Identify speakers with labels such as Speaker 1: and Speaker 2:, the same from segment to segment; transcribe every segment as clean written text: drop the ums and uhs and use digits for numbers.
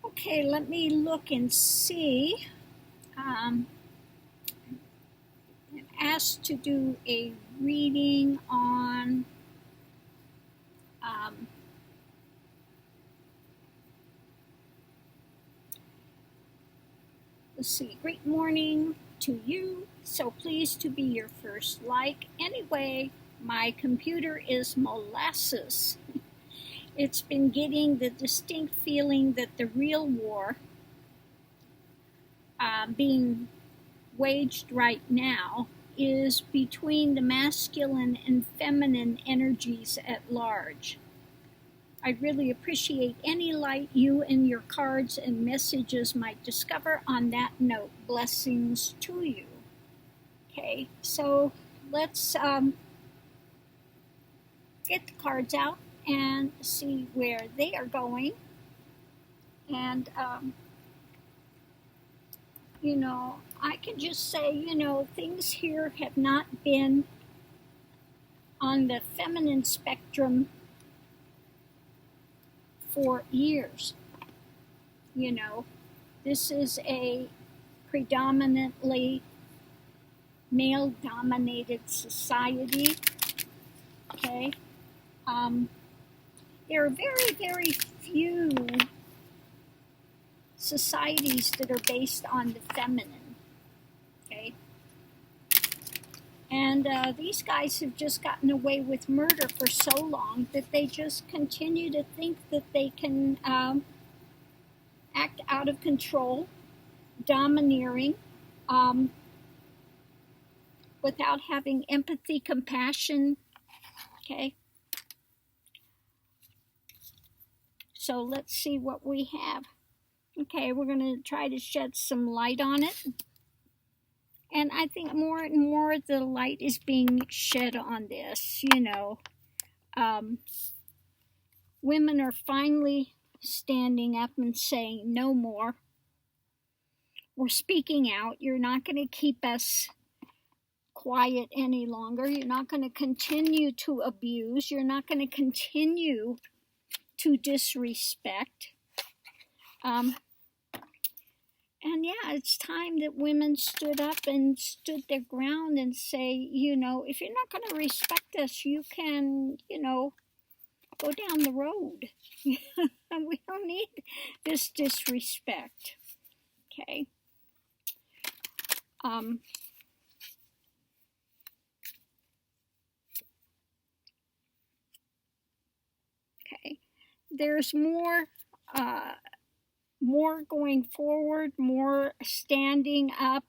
Speaker 1: Okay, let me look and see. I'm asked to do a reading on um, let's see. Great morning to you. So pleased to be your first like. Anyway, my computer is molasses. It's been getting the distinct feeling that the real war being waged right now is between the masculine and feminine energies at large. I'd really appreciate any light you and your cards and messages might discover on that note. Blessings to you. Okay, so let's get the cards out and see where they are going. And, I can just say, things here have not been on the feminine spectrum for years. This is a predominantly male dominated society. Okay. There are very, very few societies that are based on the feminine. Okay. And these guys have just gotten away with murder for so long that they just continue to think that they can act out of control, domineering, without having empathy, compassion. Okay. So let's see what we have. Okay, we're going to try to shed some light on it. And I think more and more the light is being shed on this. Women are finally standing up and saying no more. We're speaking out. You're not going to keep us quiet any longer. You're not going to continue to abuse. You're not going to continue to disrespect. And yeah, it's time that women stood up and stood their ground and say, if you're not going to respect us, you can, go down the road. We don't need this disrespect. Okay. Okay. There's more going forward, more standing up.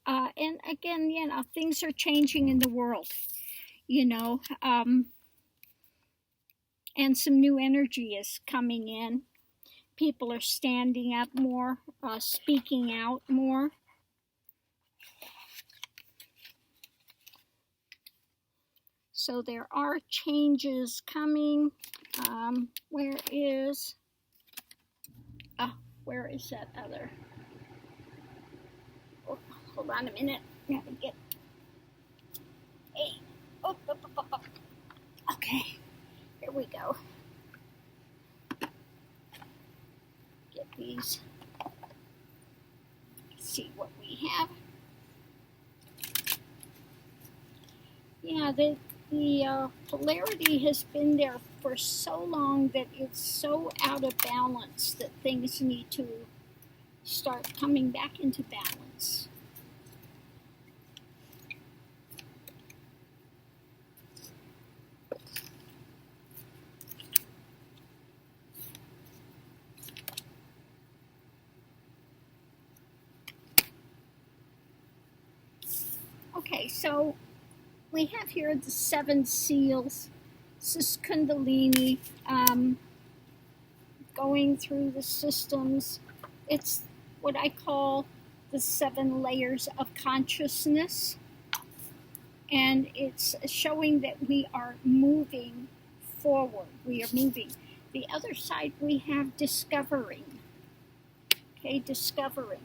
Speaker 1: And again, things are changing in the world, and some new energy is coming in. People are standing up more, speaking out more. So there are changes coming. Where is that other? Oh, hold on a minute. Let me get. Hey. Oh. Okay. Here we go. Get these. See what we have. Yeah, the polarity has been there for so long that it's so out of balance that things need to start coming back into balance. Okay, so we have here the 7 seals. This is Kundalini, going through the systems. It's what I call the 7 layers of consciousness. And it's showing that we are moving forward. We are moving. The other side, we have discovering. Okay, discovering.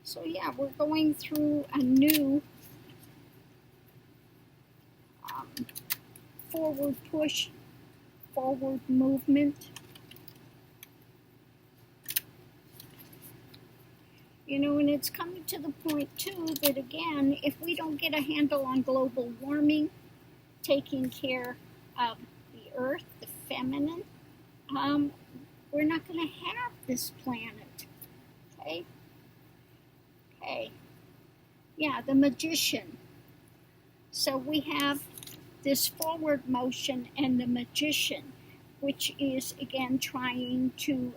Speaker 1: So yeah, we're going through a new forward push, forward movement. You know, and it's coming to the point too that again, if we don't get a handle on global warming, taking care of the earth, the feminine, we're not going to have this planet. Okay? Okay. Yeah, the magician. So we have this forward motion and the magician, which is again trying to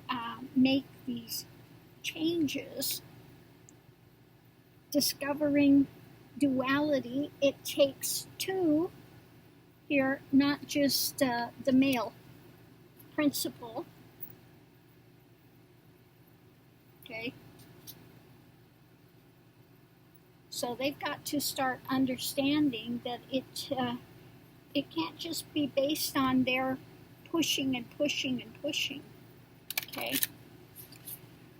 Speaker 1: make these changes, discovering duality. It takes two here, not just the male principle. Okay. So they've got to start understanding that it can't just be based on their pushing and pushing and pushing. Okay.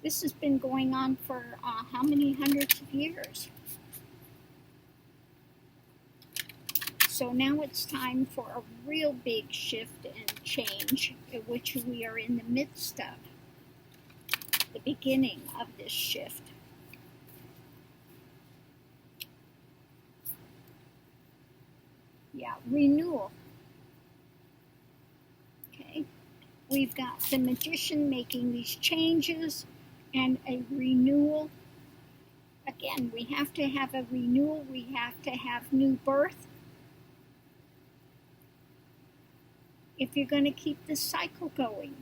Speaker 1: This has been going on for how many hundreds of years? So now it's time for a real big shift and change, which we are in the midst of. The beginning of this shift. Yeah, renewal. Okay, we've got the magician making these changes and a renewal. Again, we have to have a renewal. We have to have new birth. If you're going to keep this cycle going.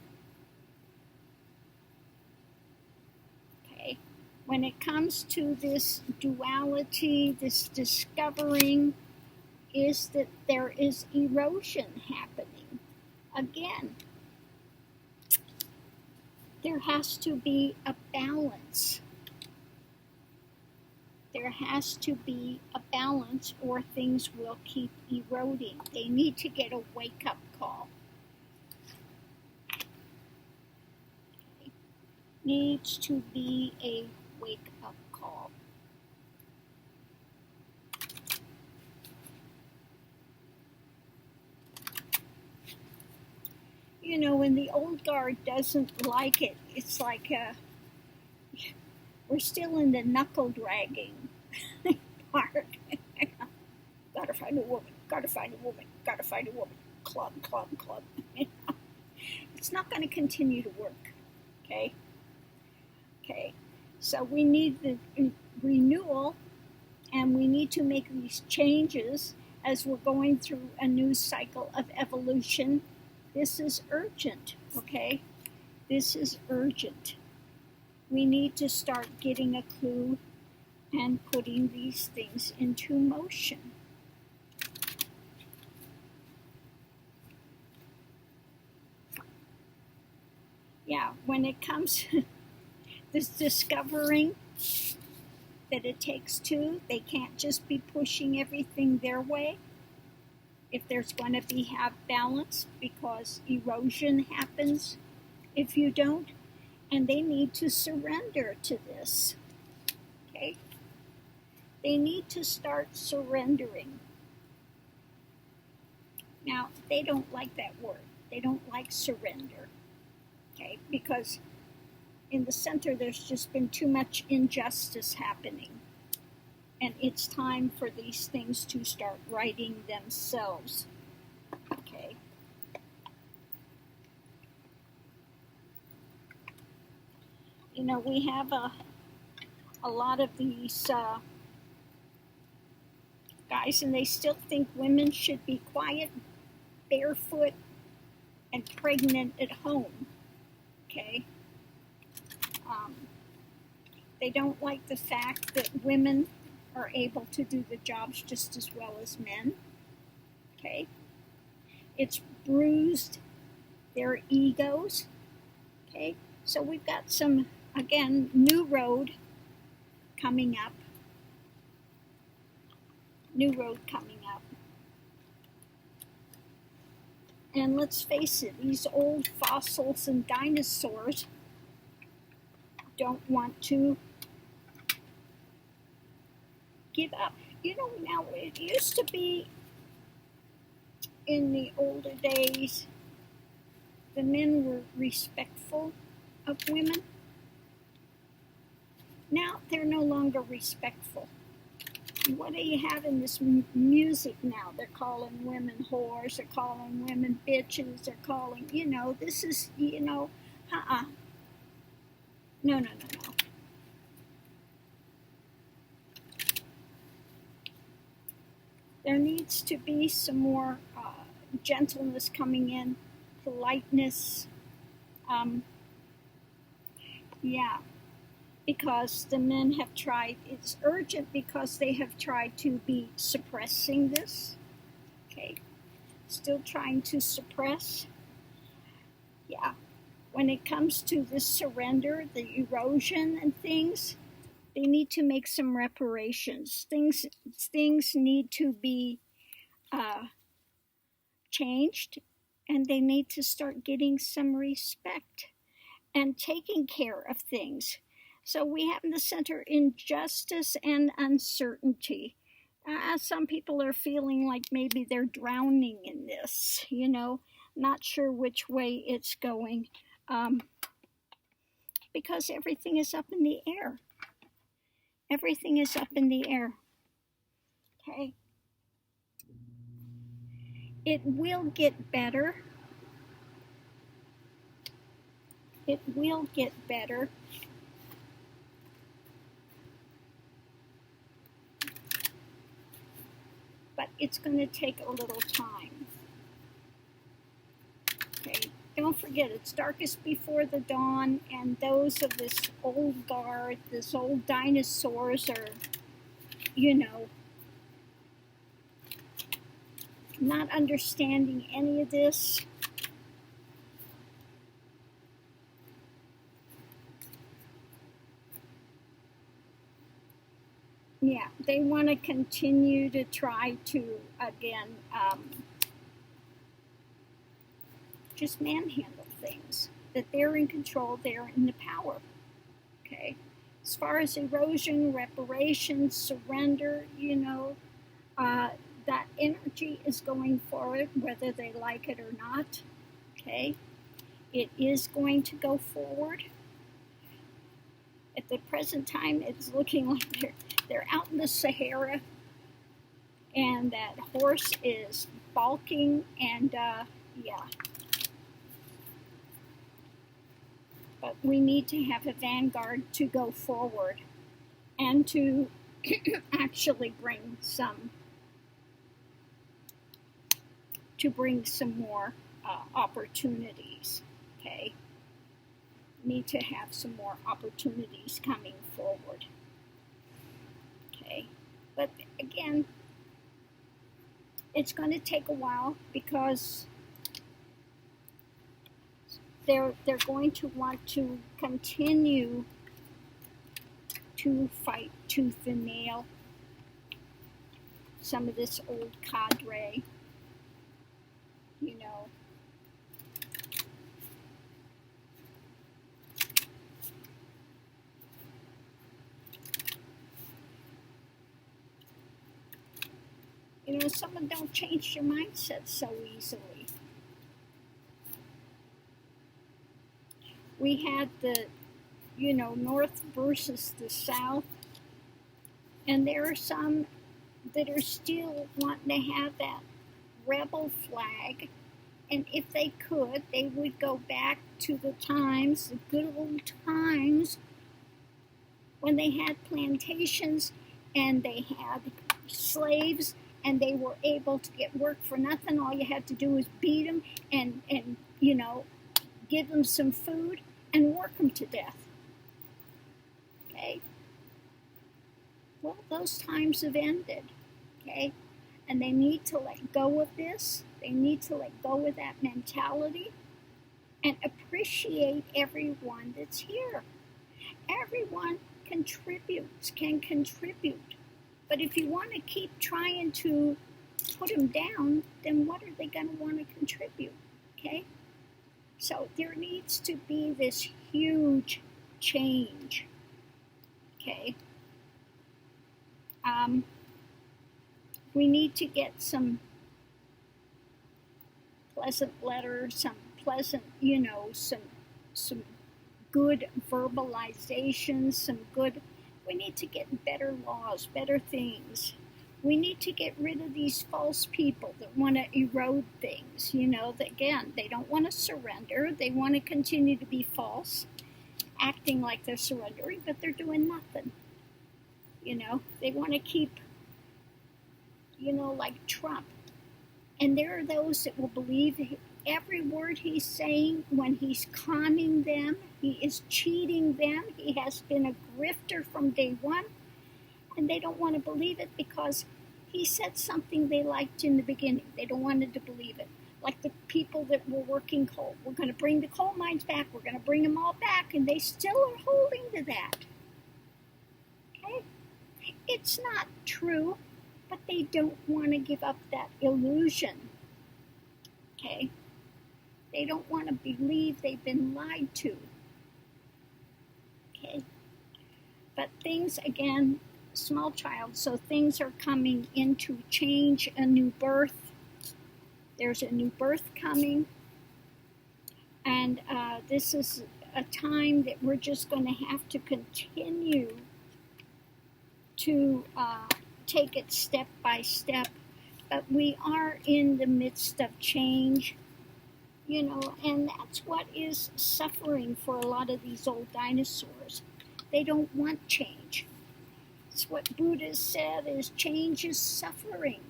Speaker 1: Okay, when it comes to this duality, this discovering, is that there is erosion happening. Again, there has to be a balance. There has to be a balance or things will keep eroding. They need to get a wake-up call. Okay. Needs to be a wake-up call. You know, when the old guard doesn't like it, it's like we're still in the knuckle dragging part. Gotta find a woman, gotta find a woman, gotta find a woman. Club, club, club. It's not going to continue to work. Okay? Okay. So we need the renewal, and we need to make these changes as we're going through a new cycle of evolution. This is urgent, okay? This is urgent. We need to start getting a clue and putting these things into motion. Yeah, when it comes to this discovering that it takes two, they can't just be pushing everything their way. If there's going to be have balance, because erosion happens if you don't, and they need to surrender to this. Okay? They need to start surrendering. Now, they don't like that word. They don't like surrender. Okay? Because in the center there's just been too much injustice happening. And it's time for these things to start righting themselves. Okay. You know, we have a lot of these guys, and they still think women should be quiet, barefoot, and pregnant at home. Okay. They don't like the fact that women are able to do the jobs just as well as men. Okay? It's bruised their egos. Okay? So we've got some, again, new road coming up. New road coming up. And let's face it, these old fossils and dinosaurs don't want to give up. You know, now it used to be in the older days, the men were respectful of women. Now they're no longer respectful. What do you have in this music now? They're calling women whores, they're calling women bitches, they're calling, this is, no. There needs to be some more gentleness coming in, politeness. Because the men have tried, it's urgent because they have tried to be suppressing this. Okay, still trying to suppress. Yeah, when it comes to the surrender, the erosion and things, they need to make some reparations. Things need to be changed, and they need to start getting some respect and taking care of things. So we have in the center injustice and uncertainty. Some people are feeling like maybe they're drowning in this, not sure which way it's going, because everything is up in the air. Everything is up in the air. Okay. It will get better. It will get better. But it's going to take a little time. Okay, don't forget, it's darkest before the dawn, and those of this old guard, this old dinosaurs are, not understanding any of this. Yeah, they want to continue to try to, again, just manhandle things. That they're in control, they're in the power. Okay? As far as erosion, reparations, surrender, that energy is going forward, whether they like it or not. Okay? It is going to go forward. At the present time, it's looking like they're out in the Sahara, and that horse is balking, and But we need to have a vanguard to go forward and to actually bring some more opportunities. Okay, need to have some more opportunities coming forward. Okay, but again, it's going to take a while because they're going to want to continue to fight tooth and nail some of this old cadre, Someone don't change your mindset so easily. We had the, North versus the South, and there are some that are still wanting to have that rebel flag, and if they could, they would go back to the times, the good old times, when they had plantations and they had slaves and they were able to get work for nothing. All you had to do was beat them and give them some food and work them to death. Okay? Well, those times have ended. Okay? And they need to let go of this. They need to let go of that mentality and appreciate everyone that's here. Everyone can contribute. But if you want to keep trying to put them down, then what are they going to want to contribute? Okay? So there needs to be this huge change. Okay? We need to get some pleasant letter, some pleasant, you know, some good verbalizations, some good, we need to get better laws, better things. We need to get rid of these false people that want to erode things, you know, that, again, they don't want to surrender. They want to continue to be false, acting like they're surrendering, but they're doing nothing. You know, they want to keep, you know, like Trump. And there are those that will believe every word he's saying when he's conning them. He is cheating them. He has been a grifter from day one. And they don't want to believe it because he said something they liked in the beginning. They don't want to believe it. Like the people that were working coal. We're going to bring the coal mines back. We're going to bring them all back. And they still are holding to that. Okay? It's not true, but they don't want to give up that illusion. Okay? They don't want to believe they've been lied to. Okay? But things, again, small child, so things are coming into change, a new birth. There's a new birth coming. And this is a time that we're just going to have to continue to take it step by step. But we are in the midst of change, you know, and that's what is suffering for a lot of these old dinosaurs. They don't want change. It's what Buddha said is change is suffering.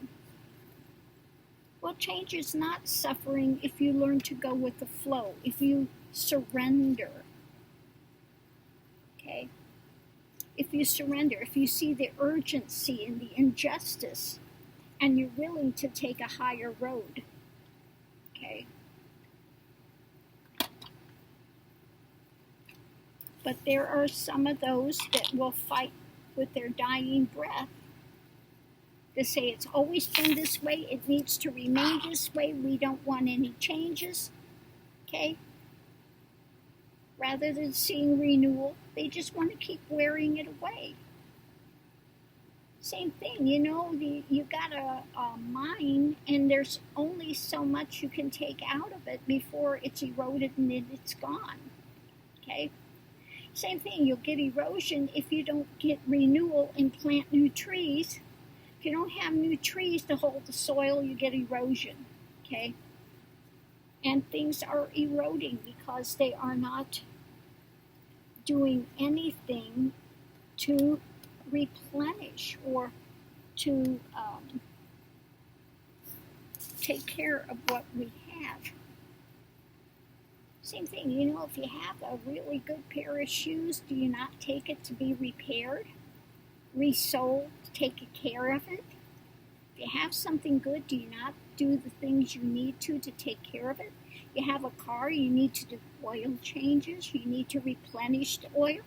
Speaker 1: Well, change is not suffering if you learn to go with the flow, if you surrender. Okay? If you surrender, if you see the urgency and the injustice, and you're willing to take a higher road. Okay? But there are some of those that will fight with their dying breath to say it's always been this way, it needs to remain this way, we don't want any changes. Okay? Rather than seeing renewal, they just want to keep wearing it away. Same thing, you know, you got a mine, and there's only so much you can take out of it before it's eroded and then it's gone. Okay? Same thing, you'll get erosion if you don't get renewal and plant new trees. If you don't have new trees to hold the soil, you get erosion. Okay? And things are eroding because they are not doing anything to replenish or to take care of what we have. Same thing, you know, if you have a really good pair of shoes, do you not take it to be repaired, resoled, take care of it? If you have something good, do you not do the things you need to take care of it? You have a car, you need to do oil changes, you need to replenish the oil.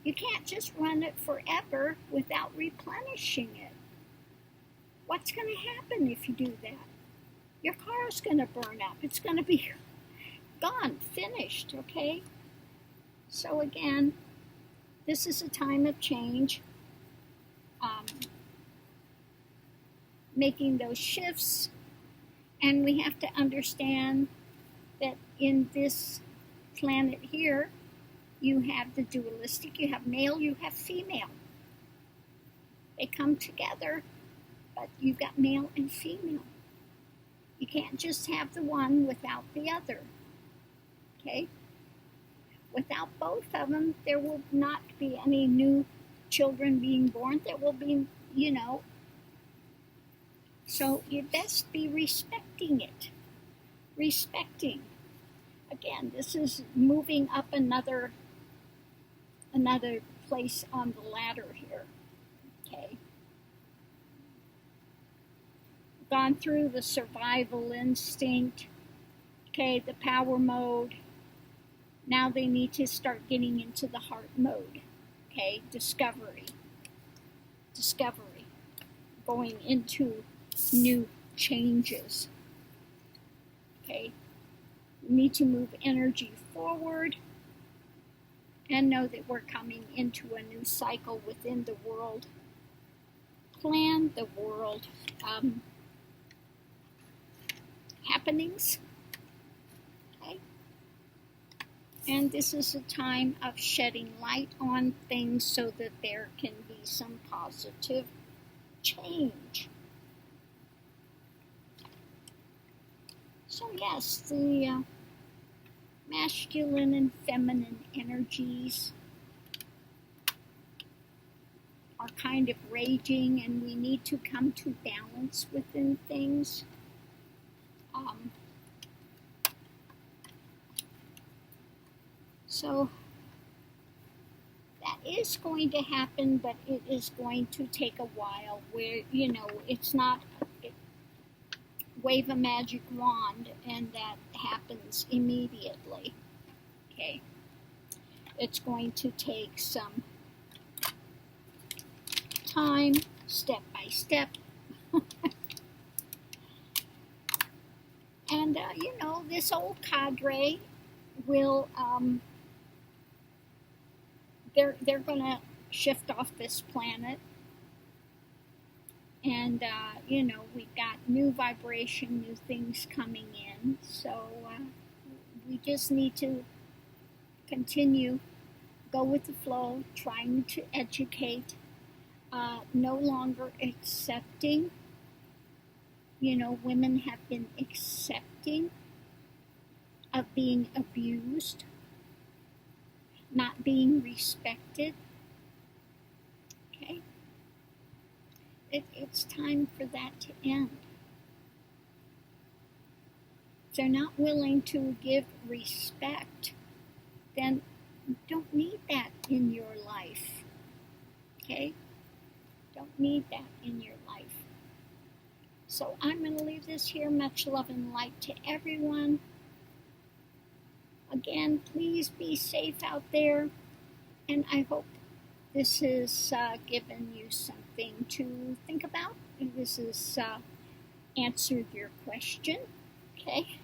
Speaker 1: You can't just run it forever without replenishing it. What's going to happen if you do that? Your car is going to burn up. It's going to be gone, finished, okay? So again, this is a time of change. Making those shifts, and we have to understand that in this planet here, you have the dualistic, you have male, you have female. They come together, but you've got male and female. You can't just have the one without the other. Okay? Without both of them, there will not be any new children being born. There will be, you know. So you best be respecting it. Respecting. Again, this is moving up another place on the ladder here. Okay. Gone through the survival instinct. Okay, the power mode. Now they need to start getting into the heart mode. Okay, discovery. Going into new changes. Okay, we need to move energy forward and know that we're coming into a new cycle within the world plan, the world happenings. And this is a time of shedding light on things so that there can be some positive change. So yes, the masculine and feminine energies are kind of raging, and we need to come to balance within things. So that is going to happen, but it is going to take a while where, it's not wave a magic wand and that happens immediately. Okay. It's going to take some time, step by step. And, this old cadre will, they're going to shift off this planet. And, we've got new vibration, new things coming in. So we just need to continue, go with the flow, trying to educate, no longer accepting. Women have been accepting of being abused, not being respected. Okay? It's time for that to end. If they're not willing to give respect, then you don't need that in your life. Okay? Don't need that in your life. So I'm going to leave this here. Much love and light to everyone. Again, please be safe out there. And I hope this has given you something to think about. And this has answered your question. Okay?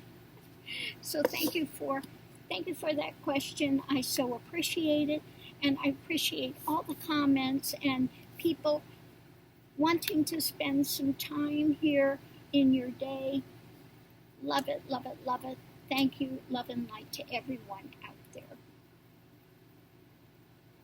Speaker 1: So thank you for that question. I so appreciate it. And I appreciate all the comments and people wanting to spend some time here in your day. Love it, love it, love it. Thank you. Love and light to everyone out